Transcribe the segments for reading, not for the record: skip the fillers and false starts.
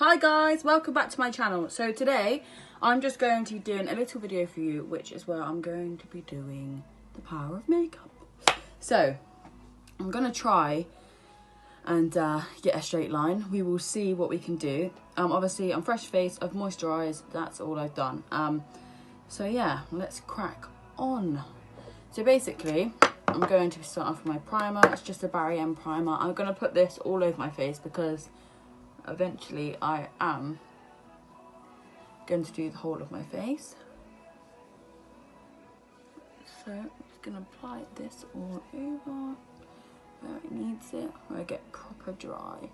Hi guys, welcome back to my channel. So today I'm just going to be doing a little video for you, which is where I'm going to be doing the power of makeup. So I'm going to try and get a straight line. We will see what we can do. Obviously I'm fresh faced, I've moisturised, that's all I've done. So yeah, let's crack on. So basically I'm going to start off with my primer. It's just a Barry M primer. I'm going to put this all over my face because eventually I am going to do the whole of my face. So I'm just going to apply this all over where it needs it, where I get proper dry.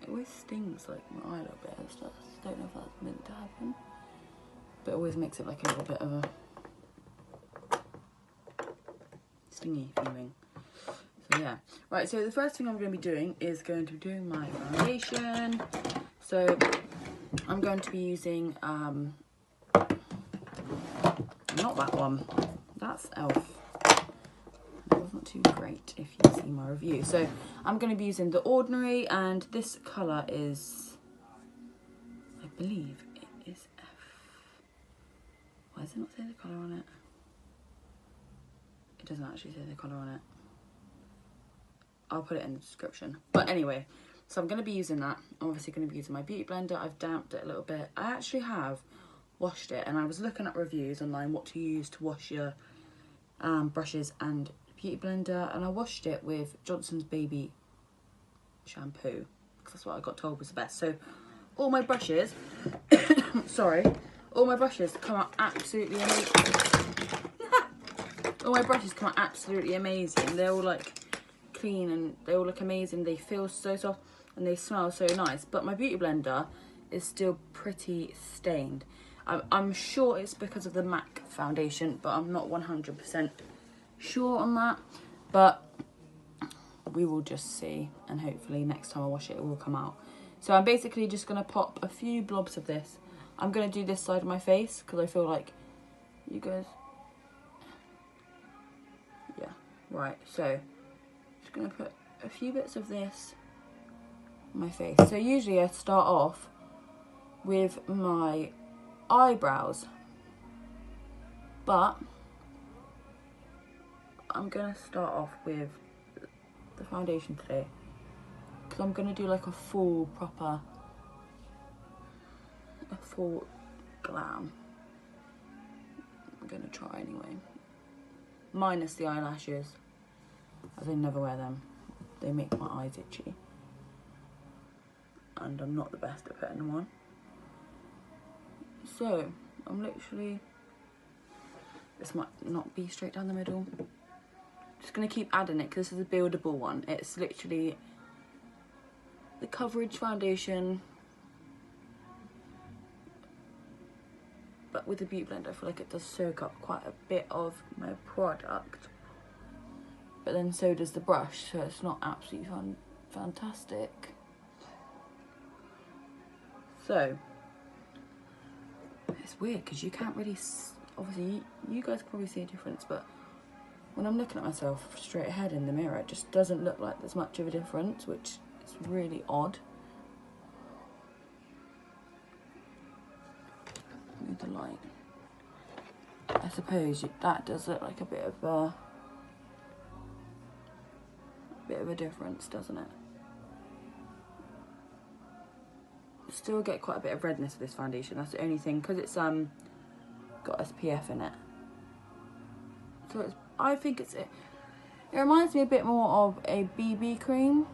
It always stings like my eye a little bit. I just don't know if that's meant to happen, but it always makes it like a little bit of a stingy feeling. So yeah, right, so the first thing I'm going to be doing is going to be doing my foundation. So I'm going to be using not that one, that's e.l.f. That wasn't too great if you see my review. So I'm going to be using the Ordinary, and this colour is, I believe it is F. Why does it not say the colour on it? It doesn't actually say the colour on it. I'll put it in the description. But anyway, so I'm going to be using that. I'm obviously going to be using my beauty blender. I've damped it a little bit. I actually have washed it, and I was looking at reviews online what to use to wash your brushes and beauty blender, and I washed it with Johnson's Baby shampoo because that's what I got told was the best. So all my brushes, sorry, all my brushes come out absolutely amazing. All my brushes come out absolutely amazing. They're all like clean and they all look amazing. They feel so soft and they smell so nice, but my beauty blender is still pretty stained. I'm sure it's because of the MAC foundation, but I'm not 100% sure on that, but we will just see, and hopefully next time I wash it, it will come out. So I'm basically just going to pop a few blobs of this. I'm going to do this side of my face because I feel like you guys, yeah, right, so just going to put a few bits of this on my face. So usually I start off with my eyebrows, but I'm going to start off with the foundation today because I'm going to do like a full glam. I'm going to try anyway, minus the eyelashes, as I never wear them. They make my eyes itchy and I'm not the best at putting them on. So I'm literally, this might not be straight down the middle, just going to keep adding it because this is a buildable one. It's literally the coverage foundation, but with the beauty blender I feel like it does soak up quite a bit of my product, but then so does the brush, so it's not absolutely fantastic. So it's weird because you can't really, obviously you guys can probably see a difference, but when I'm looking at myself straight ahead in the mirror, it just doesn't look like there's much of a difference, which is really odd. With the light, I suppose that does look like a bit of a difference, doesn't it? Still get quite a bit of redness with this foundation. That's the only thing, because it's got SPF in it. So it's, I think it reminds me a bit more of a BB cream,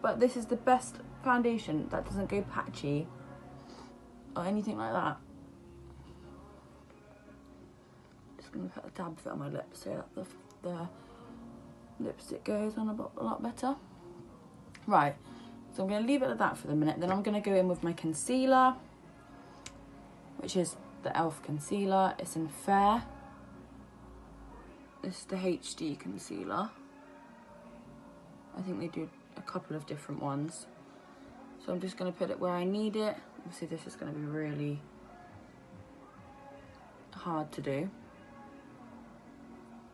but this is the best foundation that doesn't go patchy or anything like that. Just gonna put a dab of it on my lips so that the lipstick goes on a lot better. Right, so I'm gonna leave it at that for the minute. Then I'm gonna go in with my concealer, which is the e.l.f. concealer. It's in Fair. This is the HD concealer. I think they do a couple of different ones. So I'm just going to put it where I need it. Obviously this is going to be really hard to do.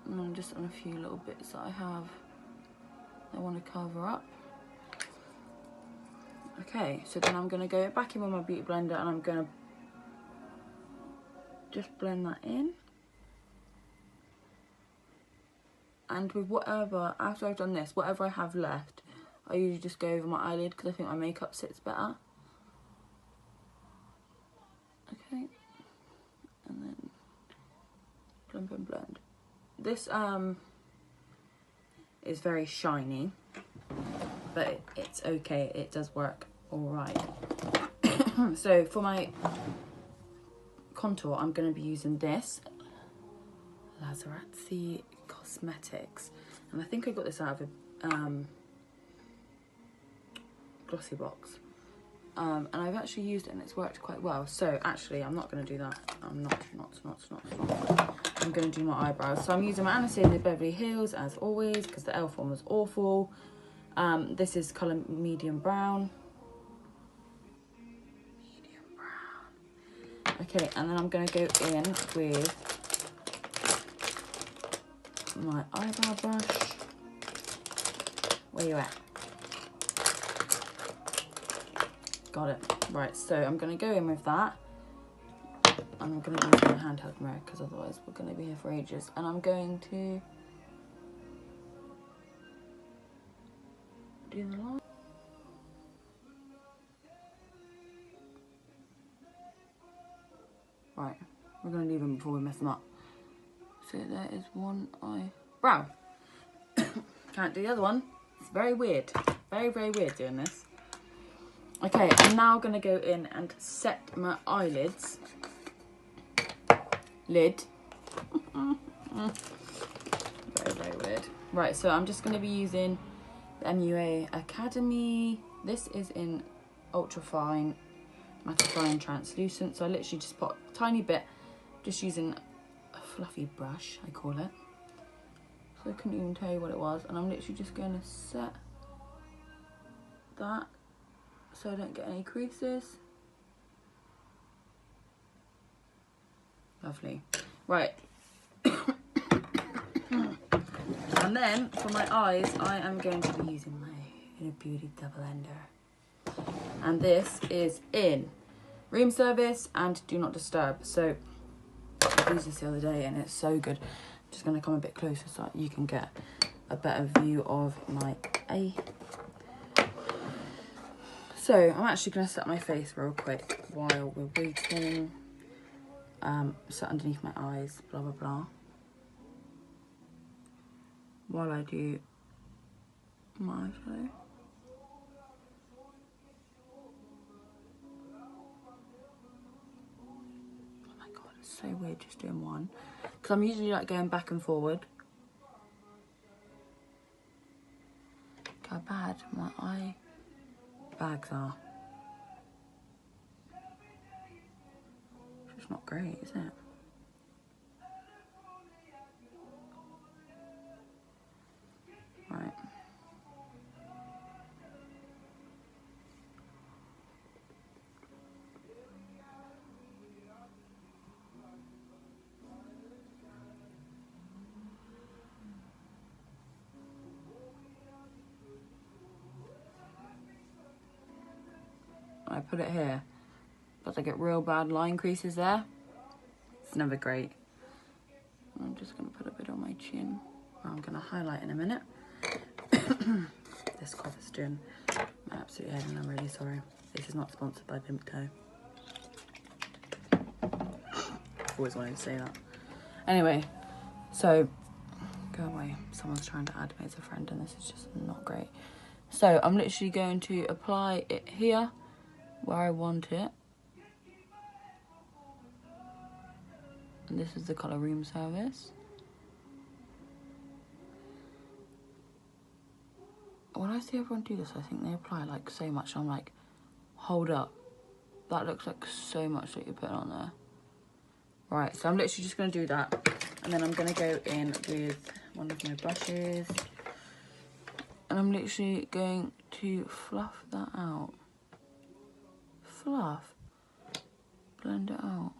And I'm just on a few little bits that I have I want to cover up. Okay, so then I'm going to go back in with my beauty blender and I'm going to just blend that in. And with whatever, after I've done this, whatever I have left, I usually just go over my eyelid because I think my makeup sits better. Okay, and then blend, blend, blend. This is very shiny, but it's okay, it does work alright. So for my contour, I'm going to be using this Laritzy Cosmetics, and I think I got this out of a glossy box, and I've actually used it and it's worked quite well. So actually I'm not going to do that. I'm not. I'm going to do my eyebrows. So I'm using my Anastasia Beverly Hills as always because the e.l.f. one was awful. This is colour medium brown. Okay, and then I'm going to go in with my eyebrow brush. Where you at? Got it. Right, so I'm going to go in with that. And I'm going to use my handheld mirror because otherwise we're going to be here for ages. And I'm going to do the line. Right, we're going to leave them before we mess them up. So there is one eyebrow. Can't do the other one. It's very weird. Very, very weird doing this. Okay, I'm now going to go in and set my eyelids. Lid. Very, very weird. Right, so I'm just going to be using the MUA Academy. This is in ultra fine mattifying translucent. So I literally just put a tiny bit, just using a fluffy brush, I call it. So I couldn't even tell you what it was. And I'm literally just going to set that so I don't get any creases. Lovely. Right. And then for my eyes, I am going to be using my Inner Beauty Double Ender. And this is in Room Service and Do Not Disturb. So I used this the other day and it's so good. I'm just going to come a bit closer so you can get a better view of my eye. So I'm actually going to set my face real quick while we're waiting. Set underneath my eyes, blah blah blah. While I do my eyeshadow. Oh my god, it's so weird just doing one. Because I'm usually like going back and forward. Look how bad my eye bags are. It's just not great, is it? Right. I put it here, but I get real bad line creases there. It's never great. I'm just going to put a bit on my chin. I'm going to highlight in a minute. This cough is doing my absolute head and I'm really sorry. This is not sponsored by Pimco. Always wanted to say that. Anyway, so go away. Someone's trying to add me as a friend and this is just not great. So I'm literally going to apply it here where I want it. And this is the colour Room Service. When I see everyone do this, I think they apply like so much. I'm like, hold up. That looks like so much that you're putting on there. Right, so I'm literally just going to do that. And then I'm going to go in with one of my brushes. And I'm literally going to fluff that out. Fluff. Blend it out.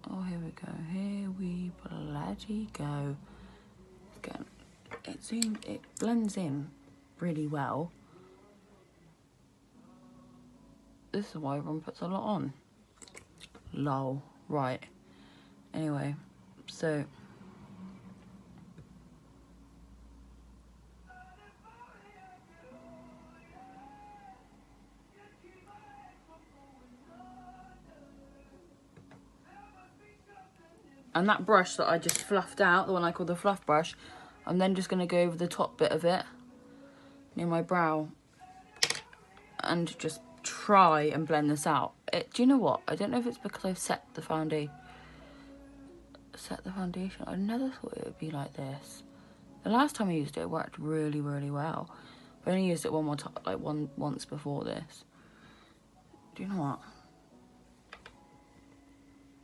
Oh, here we go. Here we bloody go. Again, it blends in really well. This is why everyone puts a lot on. Lol. Right. Anyway, so... And that brush that I just fluffed out, the one I call the fluff brush, I'm then just going to go over the top bit of it, near my brow, and just try and blend this out. Do you know what? I don't know if it's because I've set the foundation. I never thought it would be like this. The last time I used it, it worked really, really well. I only used it one more time, like once before this. Do you know what?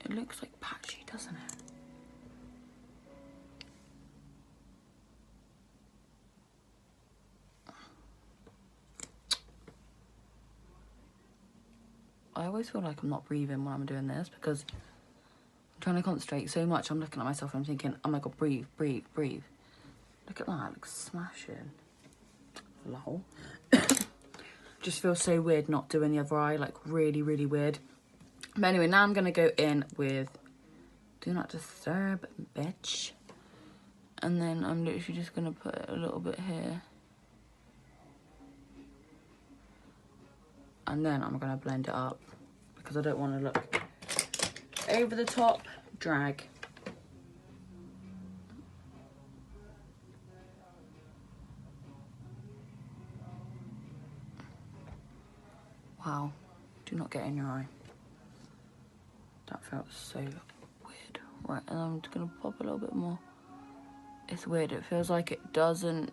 It looks like patchy, doesn't it? I always feel like I'm not breathing when I'm doing this because I'm trying to concentrate so much. I'm looking at myself and I'm thinking, oh my god, breathe, breathe, breathe. Look at that, it looks smashing. Lol. Just feels so weird not doing the other eye, like really, really weird. But anyway, now I'm going to go in with Do Not Disturb, bitch. And then I'm literally just going to put a little bit here. And then I'm going to blend it up because I don't want to look over the top drag. Wow, do not get in your eye. That felt so weird. Right, and I'm just going to pop a little bit more. It's weird, it feels like it doesn't,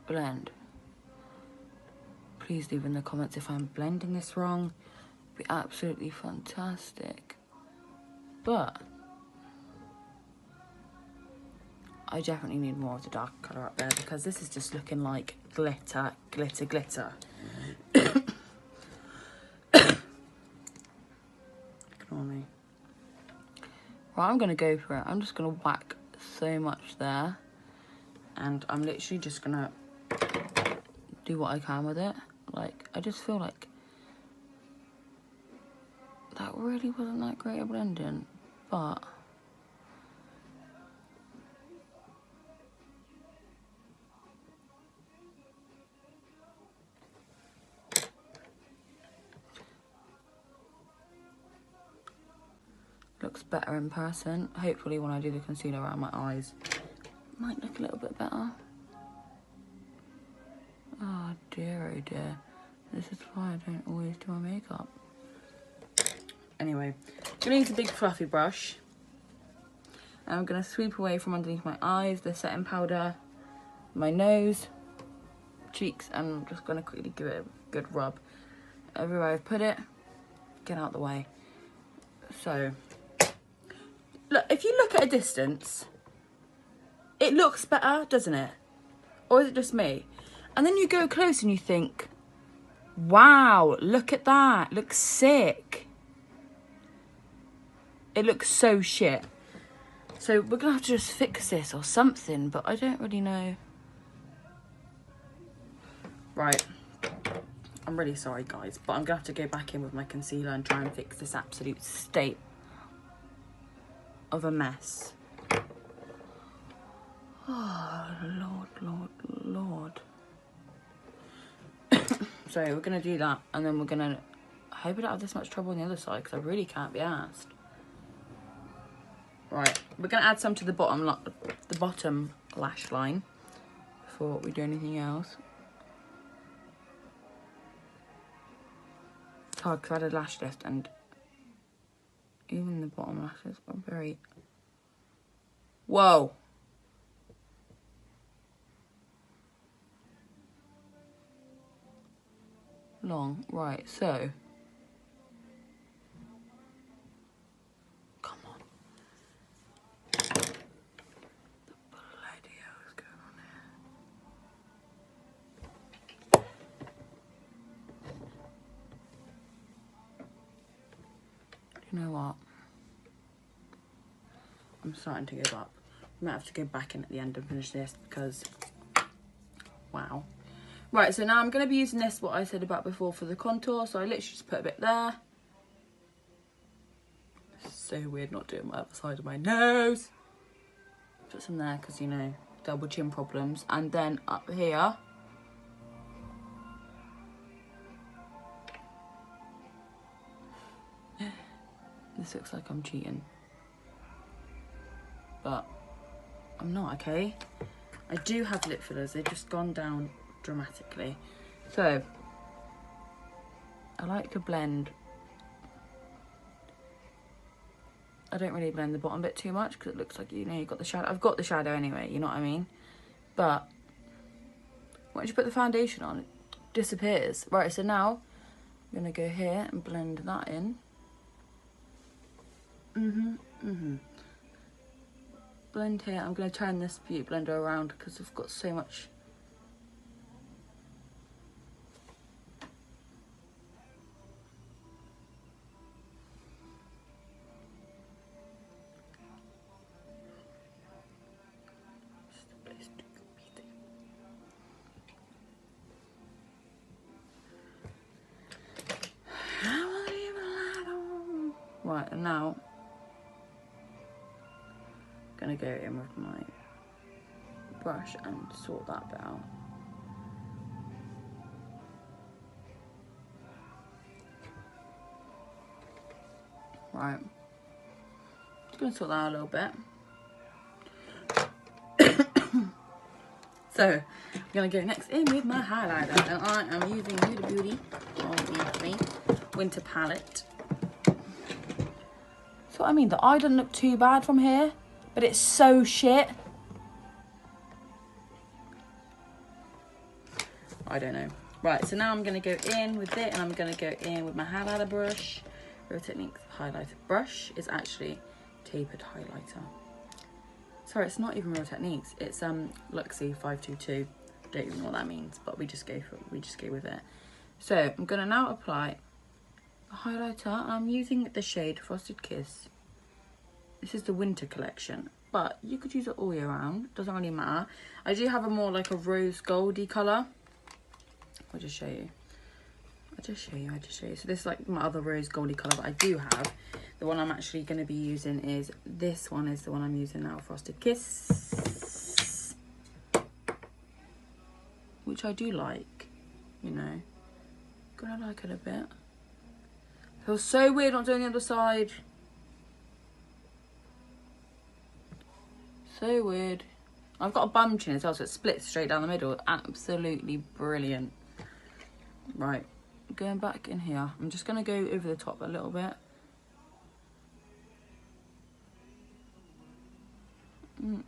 blend. Please leave in the comments if I'm blending this wrong. It'd be absolutely fantastic. But I definitely need more of the dark colour up there because this is just looking like glitter, glitter, glitter. Ignore me. Right, I'm going to go for it. I'm just going to whack so much there. And I'm literally just going to do what I can with it. Like, I just feel like that really wasn't that great at blending. But looks better in person. Hopefully when I do the concealer around my eyes, it might look a little bit better. Oh dear, oh dear. This is why I don't always do my makeup. Anyway, I'm gonna use a big fluffy brush. And I'm gonna sweep away from underneath my eyes the setting powder, my nose, cheeks, and I'm just gonna quickly give it a good rub. Everywhere I've put it, get out the way. So, look, if you look at a distance, it looks better, doesn't it? Or is it just me? And then you go close and you think, wow, look at that, looks sick. It looks so shit. So we're gonna have to just fix this or something, but I don't really know. Right, I'm really sorry guys, but I'm gonna have to go back in with my concealer and try and fix this absolute state of a mess. Oh, Lord, Lord, Lord. So we're gonna do that, and then we're gonna, I hope I don't have this much trouble on the other side, because I really can't be arsed. Right, we're gonna add some to the bottom lash line before we do anything else. It's hard because I had a lash lift, and even the bottom lashes are very... Whoa! Long. Right, so... Come on. The bloody hell is going on here? You know what? I'm starting to give up. might have to go back in at the end and finish this because, wow. Right, so now I'm going to be using this, what I said about before, for the contour. So I literally just put a bit there. It's so weird not doing my other side of my nose. Put some there because, you know, double chin problems. And then up here. This looks like I'm cheating. But I'm not, okay? I do have lip fillers. They've just gone down dramatically. So, I like to blend. I don't really blend the bottom bit too much because it looks like, you know, you've got the shadow. I've got the shadow anyway, you know what I mean? But once you put the foundation on, it disappears. Right, so now I'm going to go here and blend that in. Blend here. I'm going to turn this beauty blender around because I've got so much. Right, and now I'm going to go in with my brush and sort that bit out. Right, just going to sort that out a little bit. So, I'm going to go next in with my highlighter, and I am using Huda Beauty, obviously, Winter Palette. So what I mean, the eye doesn't look too bad from here, but it's so shit. I don't know. Right, so now I'm going to go in with it, and I'm going to go in with my highlighter brush. Real Techniques highlighter brush is actually tapered highlighter. Sorry, it's not even Real Techniques. It's Laritzy 522. Don't even know what that means, but we just go with it. So I'm going to now apply a highlighter. I'm using the shade Frosted Kiss. This is the winter collection, but you could use it all year round. Doesn't really matter. I do have a more like a rose goldy colour. I'll just show you. I just show you. So this is like my other rose goldy colour that I do have. The one I'm actually going to be using is this one. Is the one I'm using now, Frosted Kiss, which I do like. You know, gonna like it a bit. Feels so weird not doing the other side. So weird. I've got a bum chin as well, so it splits straight down the middle. Absolutely brilliant. Right, going back in here. I'm just going to go over the top a little bit. I'm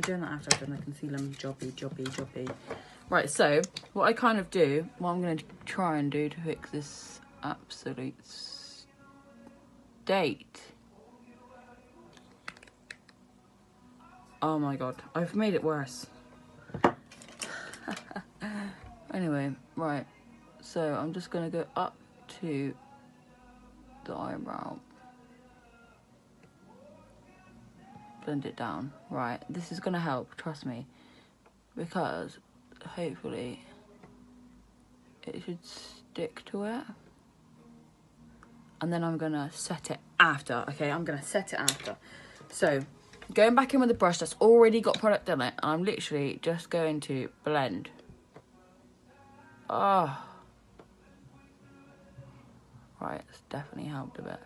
doing that after I've done the concealer. Jobby. Right, so what I kind of do, what I'm going to try and do to fix this absolute state. Oh my god, I've made it worse. Anyway, right, so I'm just going to go up to the eyebrow. Blend it down. Right, this is going to help, trust me, because hopefully it should stick to it. And then I'm going to set it after, okay? I'm going to set it after. So, going back in with a brush that's already got product on it, I'm literally just going to blend. Oh. Right, it's definitely helped a bit.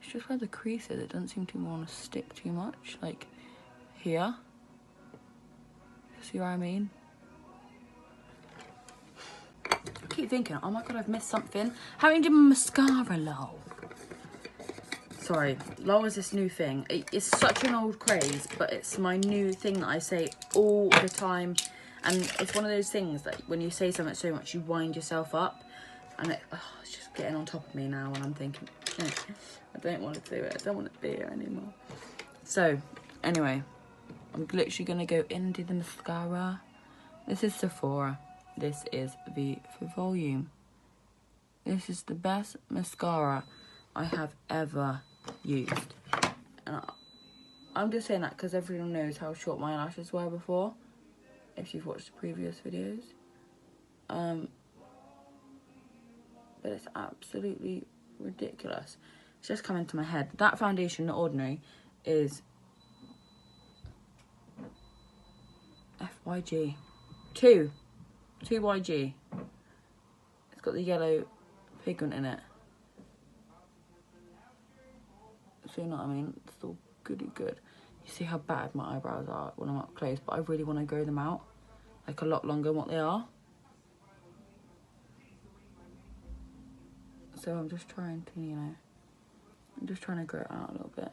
It's just where the crease is, it doesn't seem to want to stick too much. Like, here. See what I mean? I keep thinking, oh my god, I've missed something. Haven't even done my mascara, lol. Sorry, lol is this new thing. It's such an old craze, but it's my new thing that I say all the time. And it's one of those things that when you say something so much, you wind yourself up. And it's just getting on top of me now, and I'm thinking, I don't want to do it. I don't want to be here anymore. So, anyway, I'm literally going to go into the mascara. This is Sephora. This is the for Volume. This is the best mascara I have ever used. And I'm just saying that because everyone knows how short my lashes were before, if you've watched the previous videos. But it's absolutely ridiculous. It's just come into my head. That foundation, the Ordinary, is FYG. 2YG. It's got the yellow pigment in it. So you know what I mean? It's all goody good. You see how bad my eyebrows are when I'm up close, but I really want to grow them out like a lot longer than what they are. So I'm just trying to, you know, I'm just trying to grow it out a little bit.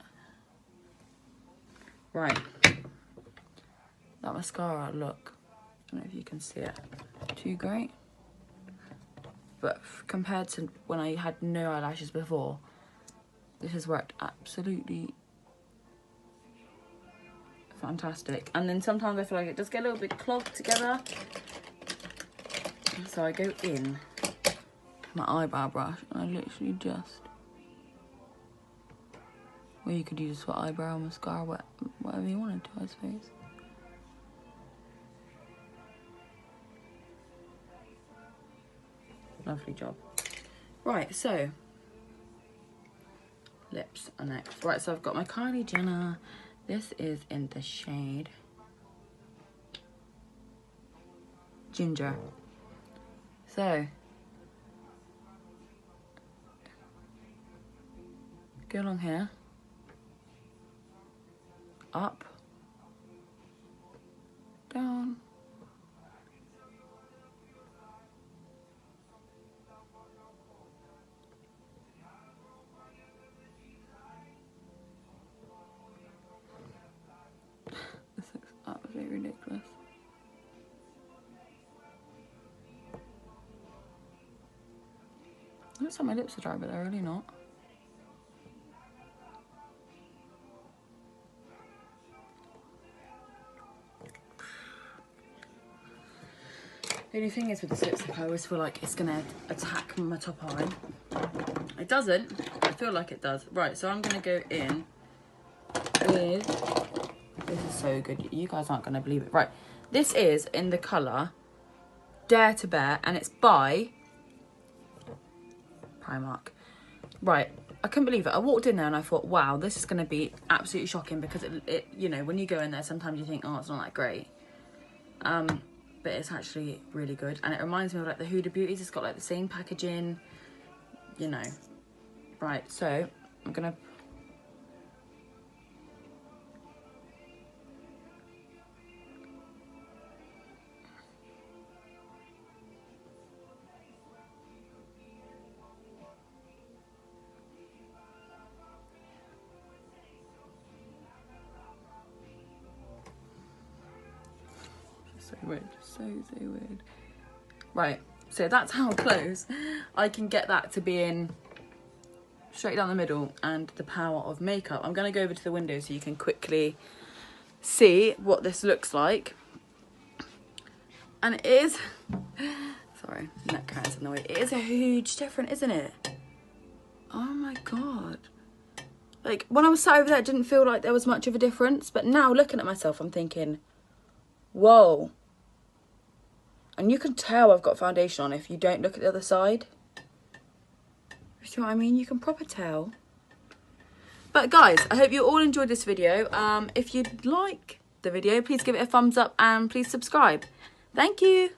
Right. That mascara look, I don't know if you can see it, too great. But compared to when I had no eyelashes before, this has worked absolutely fantastic. And then sometimes I feel like it does get a little bit clogged together. So I go in my eyebrow brush and I literally just, well, you could use this for eyebrow mascara, whatever you wanted to, I suppose. Lovely job. Right, so lips are next. Right, so I've got my Kylie Jenner. This is in the shade Ginger. So go along here, up, down, this looks absolutely ridiculous. It looks like my lips are dry, but they're really not. The only thing is with this lipstick, I always feel like it's gonna attack my top eye. It doesn't. I feel like it does. Right, so I'm gonna go in with, this is so good. You guys aren't gonna believe it. Right, this is in the colour Dare to Bear, and it's by Primark. Right, I couldn't believe it. I walked in there and I thought, wow, this is gonna be absolutely shocking, because it you know, when you go in there, sometimes you think, oh, it's not that great. But it's actually really good, and it reminds me of like the Huda Beauties. It's got like the same packaging, you know. Right, so I'm gonna so weird, so weird. Right, so that's how close I can get that to being straight down the middle, and the power of makeup. I'm going to go over to the window so you can quickly see what this looks like. And it is, sorry, neck hurts in the way. It is a huge difference, isn't it? Oh my God. Like, when I was sat over there, it didn't feel like there was much of a difference. But now, looking at myself, I'm thinking, whoa. And you can tell I've got foundation on if you don't look at the other side. You see what I mean? You can proper tell. But guys, I hope you all enjoyed this video. If you'd like the video, please give it a thumbs up and please subscribe. Thank you.